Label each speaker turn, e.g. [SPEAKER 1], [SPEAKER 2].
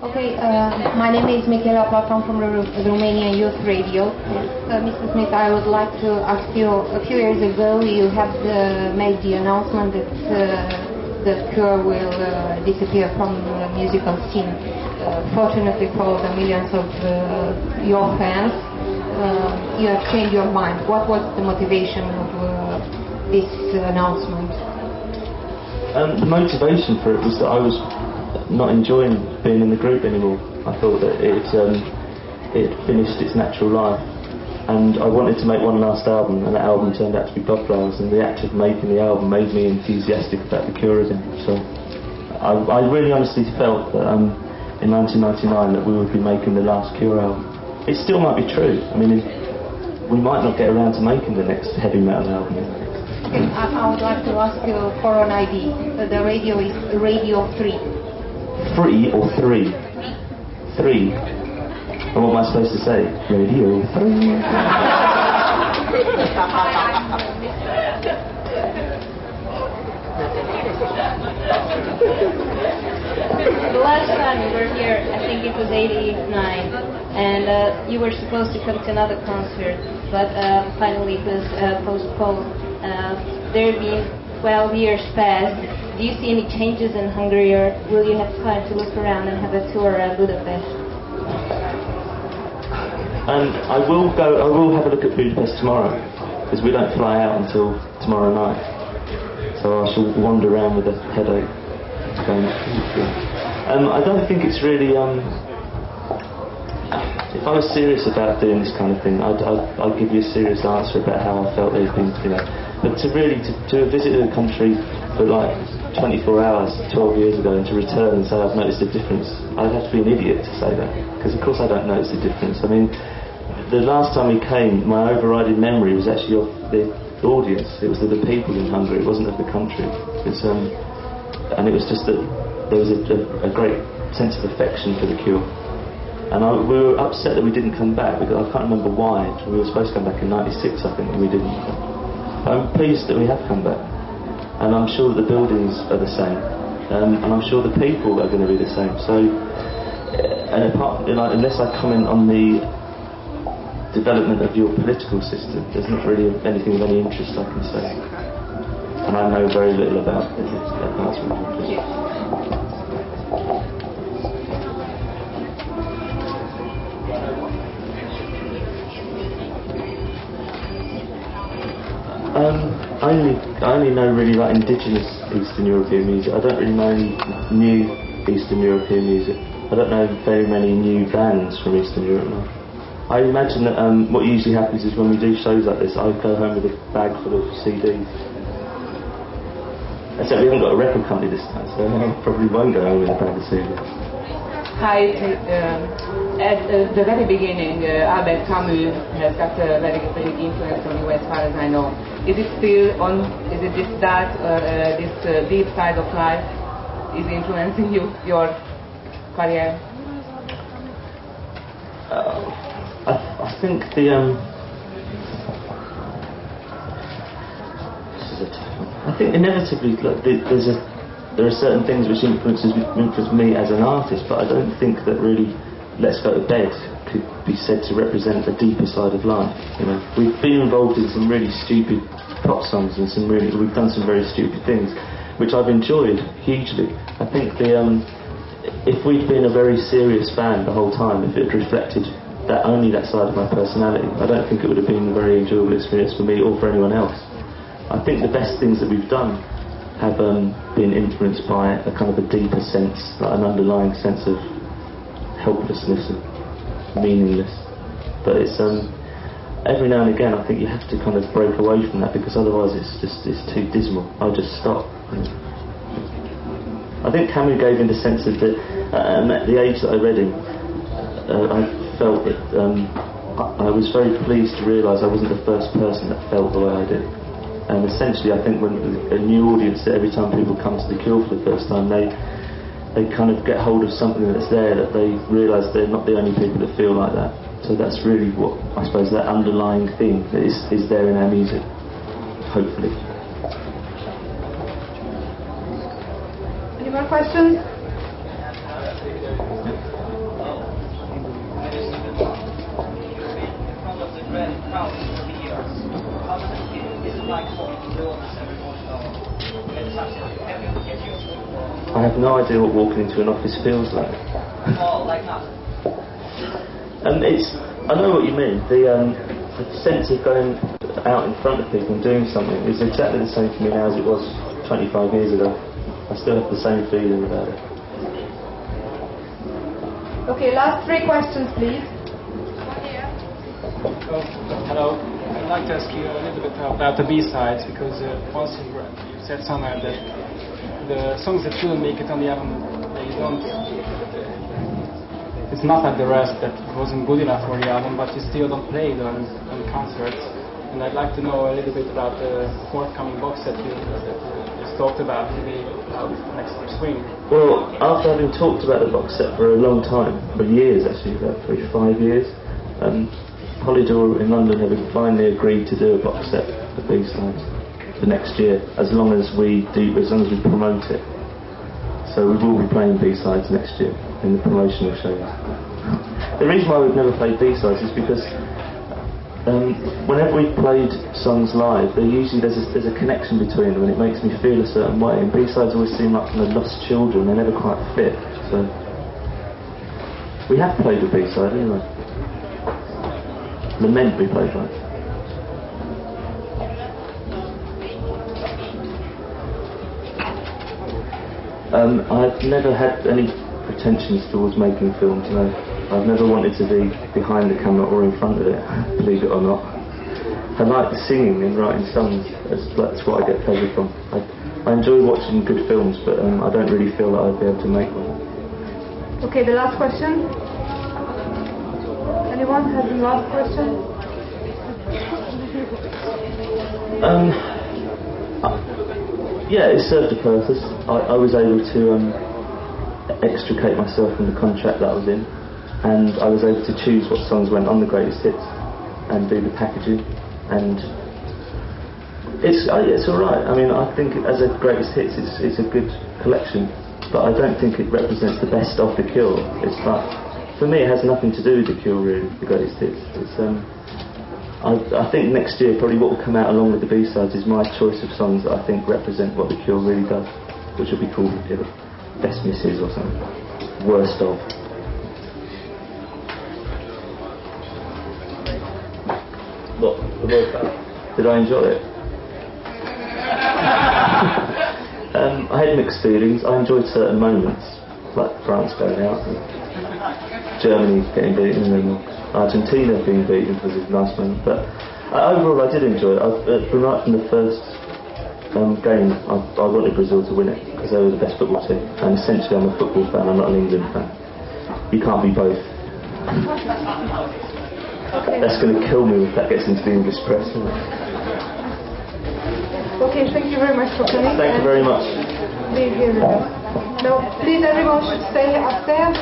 [SPEAKER 1] Okay, my name is Michaela Platon from Romanian Youth Radio. Mr. Smith, I would like to ask you, a few years ago you have made the announcement that the Cure will disappear from the musical scene. Fortunately for the millions of your fans, you have changed your mind. What was the motivation of this announcement?
[SPEAKER 2] The motivation for it was that I was not enjoying being in the group anymore. I thought that it finished its natural life, and I wanted to make one last album, and that album turned out to be Bloodflowers, and the act of making the album made me enthusiastic about the Cure again. So I really honestly felt that in 1999 that we would be making the last Cure album. It still might be true. I mean, we might not get around to making the next heavy metal album.
[SPEAKER 1] Okay, I would like to ask you for an ID. The radio is Radio 3.
[SPEAKER 2] 3 or 3? 3. And what am I supposed to say? Radio 3.
[SPEAKER 3] The last time you were here, I think it was '89, and you were supposed to come to another concert, but finally it was postponed. There have been 12 years past. Do you see any changes in Hungary, or will you have time to look around and have a tour at Budapest?
[SPEAKER 2] I will have a look at Budapest tomorrow, because we don't fly out until tomorrow night. So I shall wander around with a headache. I don't think it's really. If I was serious about doing this kind of thing, I'd give you a serious answer about how I felt they've been, But to visit a country for like 24 hours 12 years ago and to return and say I've noticed a difference, I'd have to be an idiot to say that, because of course I don't notice a difference. I mean, the last time we came, my overriding memory was actually of the audience. It was of the people in Hungary, it wasn't of the country. And it was just that there was a great sense of affection for the Cure. And we were upset that we didn't come back, because I can't remember why. We were supposed to come back in '96, I think, and we didn't. I'm pleased that we have come back, and I'm sure that the buildings are the same, and I'm sure the people are going to be the same. So, and apart, unless I comment on the development of your political system, there's not really anything of any interest I can say, and I know very little about it. I only know really like indigenous Eastern European music. I don't really know any new Eastern European music. I don't know very many new bands from Eastern Europe now. I imagine that what usually happens is when we do shows like this, I go home with a bag full of CDs. Except we haven't got a record company this time, so I probably won't go home with a bag of CDs.
[SPEAKER 4] Hi, at the very beginning, Albert Camus has got a very big influence on you, as far as I know. Is it still on? Is it this deep side of life is influencing your career?
[SPEAKER 2] I think the this is a tough one. I think inevitably, like, there are certain things which influence me as an artist, but I don't think that really Let's Go to Bed could be said to represent the deeper side of life. We've been involved in some really stupid pop songs and we've done some very stupid things, which I've enjoyed hugely. I think if we'd been a very serious band the whole time, if it had reflected only that side of my personality, I don't think it would have been a very enjoyable experience for me or for anyone else. I think the best things that we've done have been influenced by a kind of a deeper sense, like an underlying sense of helplessness and meaningless. But it's every now and again I think you have to kind of break away from that, because otherwise it's too dismal. I'll just stop. I think Camus gave me the sense of that at the age that I read him, I felt that I was very pleased to realise I wasn't the first person that felt the way I did. And essentially I think when a new audience, that every time people come to the Cure for the first time, they kind of get hold of something that's there, that they realise they're not the only people that feel like that. So that's really what, I suppose, that underlying thing that is there in our music, hopefully.
[SPEAKER 4] Any more questions?
[SPEAKER 2] I have no idea what walking into an office feels like. And I know what you mean. The sense of going out in front of people and doing something is exactly the same for me now as it was 25 years ago. I still have the same feeling about it.
[SPEAKER 1] Okay, last 3 questions, please.
[SPEAKER 5] Hello. I'd like to ask you a little bit about the B-sides, because once you said somewhere that the songs that couldn't make it on the album, they don't. It's not like the rest that wasn't good enough for the album, but you still don't play it on concerts. And I'd like to know a little bit about the forthcoming box set you just talked about, maybe next spring.
[SPEAKER 2] Well, after having talked about the box set for a long time, for years actually, about 5 years, Polydor in London have finally agreed to do a box set for B-sides for next year, as long as we promote it. So we will be playing B-sides next year in the promotional shows. The reason why we've never played B-sides is because whenever we've played songs live, there's a connection between them, and it makes me feel a certain way. And B-sides always seem like kind of lost children; they never quite fit. So we have played a B-side anyway. Lament we played live. I've never had any pretensions towards making films, no. I've never wanted to be behind the camera or in front of it, believe it or not. I like singing and writing songs, that's what I get pleasure from. I enjoy watching good films, but I don't really feel that I'd be able to make one.
[SPEAKER 1] Okay, the last question. Anyone has the last question?
[SPEAKER 2] Yeah, it served a purpose. I was able to extricate myself from the contract that I was in, and I was able to choose what songs went on the greatest hits and do the packaging, and it's alright. I mean, I think as a greatest hits it's a good collection, but I don't think it represents the best of The Cure. It's like, for me it has nothing to do with The Cure really, the greatest hits. It's I think next year probably what will come out along with the B-sides is my choice of songs that I think represent what The Cure really does, which will be called Best Misses or something. Worst of. What? The World Cup? Did I enjoy it? I had mixed feelings. I enjoyed certain moments, like France going out, and Germany getting beaten, and Argentina being beaten was a nice moment. But overall, I did enjoy it. Right from the first game, I wanted Brazil to win it because they were the best football team. And essentially, I'm a football fan. I'm not an England fan. You can't be both. That's going to kill me if that gets into the English press.
[SPEAKER 1] Okay, thank you very much for coming.
[SPEAKER 2] Thank you very much.
[SPEAKER 1] Being here with us. Now, please everyone should stay upstairs.